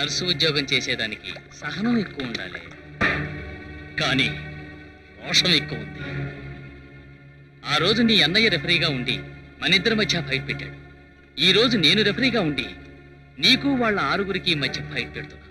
Nurse ఉద్యోగం చేసేదానికి సహనం ఎక్కువ ఉండాలి, కానీ రోషం ఎక్కువ ఉంది. ఆ రోజు నీ అన్నయ్య రెఫరీగా ఉండి మనిద్దరి మధ్య ఫైట్ పెట్టాడు. ఈ రోజు నేను రెఫరీగా ఉండి నీకు వాళ్ళ 6గురికి మధ్య ఫైట్ పెడుతున్నా.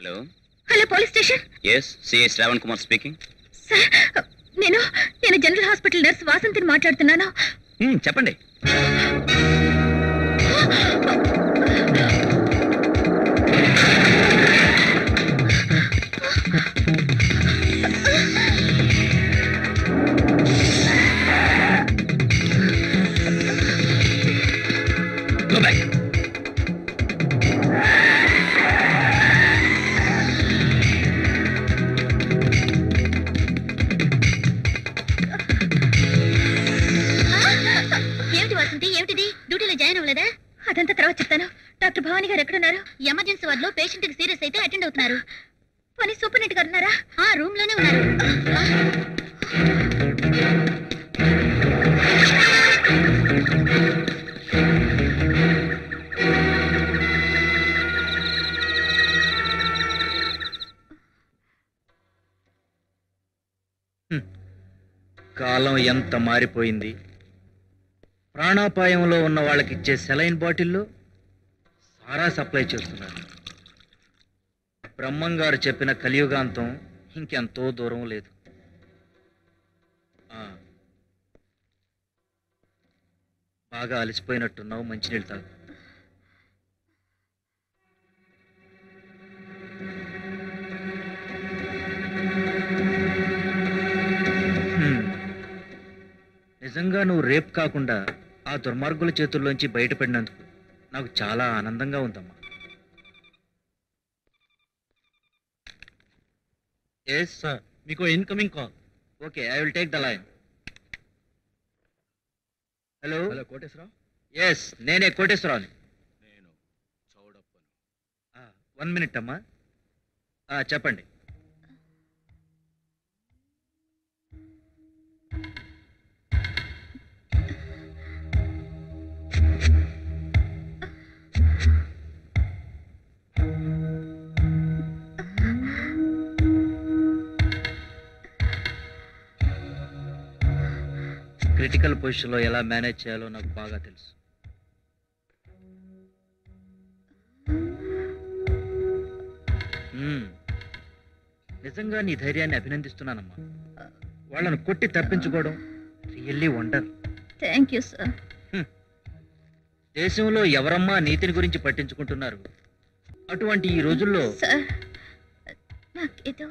Hello hello police station. yes CI Shravan Kumar speaking. Sir నేను జనరల్ హాస్పిటల్ నర్స్ వాసంతిని మాట్లాడుతున్నాను. చెప్పండి. Go back. ఏమిటి వాసంతి, ఏమిటిది? డ్యూటీలో జాయిన్ అవ్వలేదా? అదంతా తర్వాత చెప్తాను. డాక్టర్ భవానీ గారు ఎక్కడున్నారు? ఎమర్జెన్సీ వార్డులో పేషెంట్ కి సీరియస్ అయితే అటెండ్ అవుతున్నారు. పని సూపరింటెండెంట్ గారు ఉన్నారా? ఆ రూమ్ లోనే ఉన్నారు. కాలం ఎంత మారిపోయింది. ప్రాణాపాయంలో ఉన్న వాళ్ళకి ఇచ్చే సెలైన్ బాటిల్లో సారా సప్లై చేస్తున్నారు. బ్రహ్మంగారు చెప్పిన కలియుగాంతం ఇంకెంతో దూరం లేదు. బాగా అలసిపోయినట్టున్నావు, మంచినీళ్ళు తాగు. నిజంగా నువ్వు రేప్ కాకుండా ఆ దుర్మార్గుల చేతుల్లోంచి బయటపడినందుకు నాకు చాలా ఆనందంగా ఉందమ్మా. ఎస్ సార్, మీకు incoming call. Okay, I will take the line. Hello. Hello Koteswararao. Yes, నేనే కోటేశ్వరరావుని. నేను చౌడప్ప. 1 minute అమ్మా. చెప్పండి. క్రిటికల్ పొజిషన్లో ఎలా మేనేజ్ చేయాలో నాకు బాగా తెలుసు. నిజంగా నీ ధైర్యాన్ని అభినందిస్తున్నానమ్మా. వాళ్ళను కొట్టి తప్పించుకోవడం really wonder. Thank you sir. దేశంలో ఎవరమ్మా నీతిని గురించి పట్టించుకుంటున్నారు? అటువంటి ఈ రోజుల్లో సార్, నాకేదో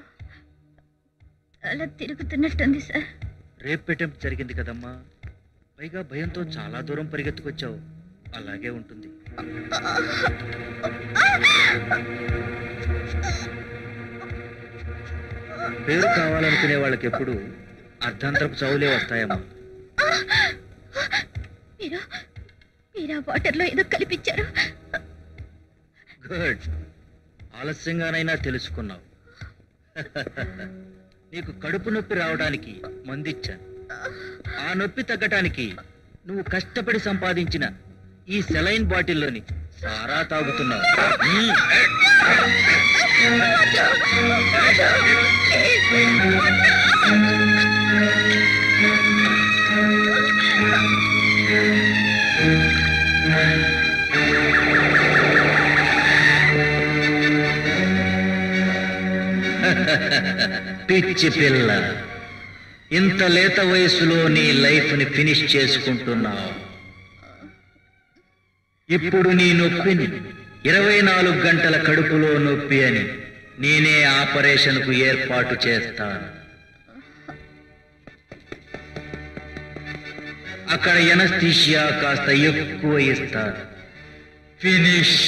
అలా తిరుగుతున్నట్టుంది సార్. రేప్ అటెంప్ట్ జరిగింది కదమ్మా, పైగా భయంతో చాలా దూరం పరిగెత్తుకొచ్చావు. అలాగే ఉంటుంది. పేరు కావాలనుకునే వాళ్ళకి ఎప్పుడు అర్ధాంతరపు చావులే వస్తాయమ్మా. మీరు మీరు ఆ వాటర్లో ఏదో కల్పించారు. గుడ్, ఆలస్యంగానైనా తెలుసుకున్నావు. నీకు కడుపు నొప్పి రావడానికి మందిచ్చాను. ఆ నొప్పి తగ్గటానికి నువ్వు కష్టపడి సంపాదించిన ఈ సెలైన్ బాటిల్లోని సారా తాగుతున్నావు. పిచ్చి పిల్ల, ఇంత లేత వయసులో నీ లైఫ్ ని ఫినిష్ చేసుకుంటున్నావు. ఇప్పుడు నీ నొప్పిని 24 గంటల కడుపులో నొప్పి అని నేనే ఆపరేషన్ కు ఏర్పాటు చేస్తాను. అక్కడ ఎనస్థీషియా కాస్త ఎక్కువ ఇస్తారు. ఫినిష్.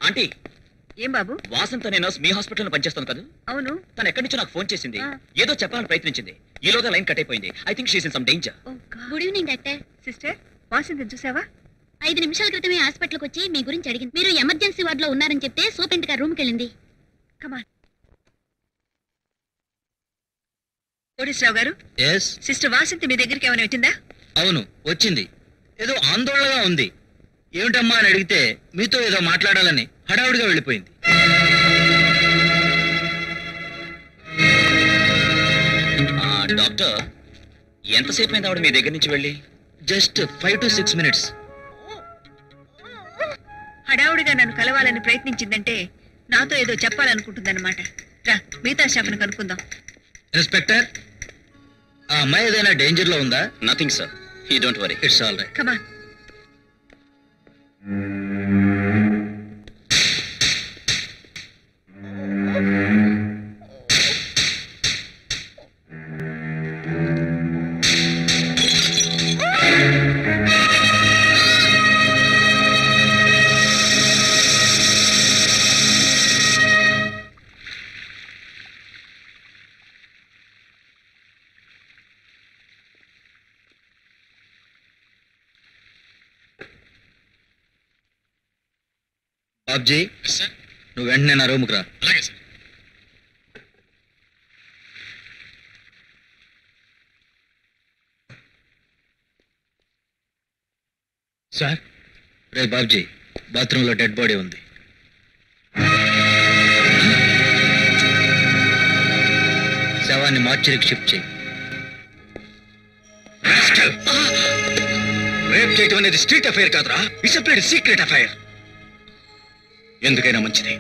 ఆంటీ, ఏం బాబు? వాసంత అనే నర్స్ మీ హాస్పిటల్లో పనిచేస్తాను కదా? అవును. తను ఎక్కడి నుంచో నాకు ఫోన్ చేసింది. ఏదో చెప్పాలని ప్రయత్నించింది. ఈలోగా లైన్ కట్ అయిపోయింది. I think she's in some danger. Good evening doctor. Sister, వాసింది చూసావా? 5 నిమిషాల క్రితమే హాస్పిటల్కి వచ్చి మీ గురించి అడిగింది. మీరు ఎమర్జెన్సీ వార్డులో ఉన్నారని చెప్తే సూపరింట్ గారు రూమ్కి వెళ్ళింది. కమాన్. కోటేశ్వరరావు గారు, సిస్టర్ వాసింతి మీ దగ్గరికి ఏమైనా వచ్చిందా? అవును, వచ్చింది. ఏదో ఆందోళనగా ఉంది. ఏమిటమ్మా అని అడిగితే మీతో ఏదో మాట్లాడాలని హడావుడిగా వెళ్ళిపోయింది. డాక్టర్, ఎంతసేపు అయింది ఆవిడ మీ దగ్గర నుంచి వెళ్ళి? Just 5 to 6 minutes. హడావుడిగా నన్ను కలవాలని ప్రయత్నించిందంటే నాతో ఏదో చెప్పాలనుకుంటుందన్నమాట. రా, మిగతా స్టాఫ్ను కనుక్కుందాం. ఇన్స్పెక్టర్, ఆ అమ్మాయి ఏదైనా డేంజర్ లో ఉందా? Nothing sir, you don't worry. It's all right. Come on. Babji, నువ్వు వెంటనే నా రూమ్కి రా. సార్, రే బాబ్జీ, బాత్రూంలో డెడ్ బాడీ ఉంది. శవాన్ని మార్చరీకి షిఫ్ట్ చేయి. రేప్ చేయడం అనేది స్ట్రీట్ అఫైర్ కాదురా, ఇట్స్ ఎ సీక్రెట్ అఫైర్. ఎందుకైనా మంచిది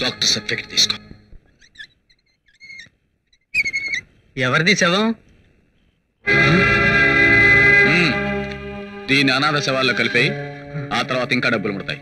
డాక్టర్ సర్టిఫికెట్ తీసుకో. ఎవరిది శవం? దీన్ని అనాథ శవాల్లో కలిపి ఆ తర్వాత ఇంకా డబ్బులు ముడతాయి.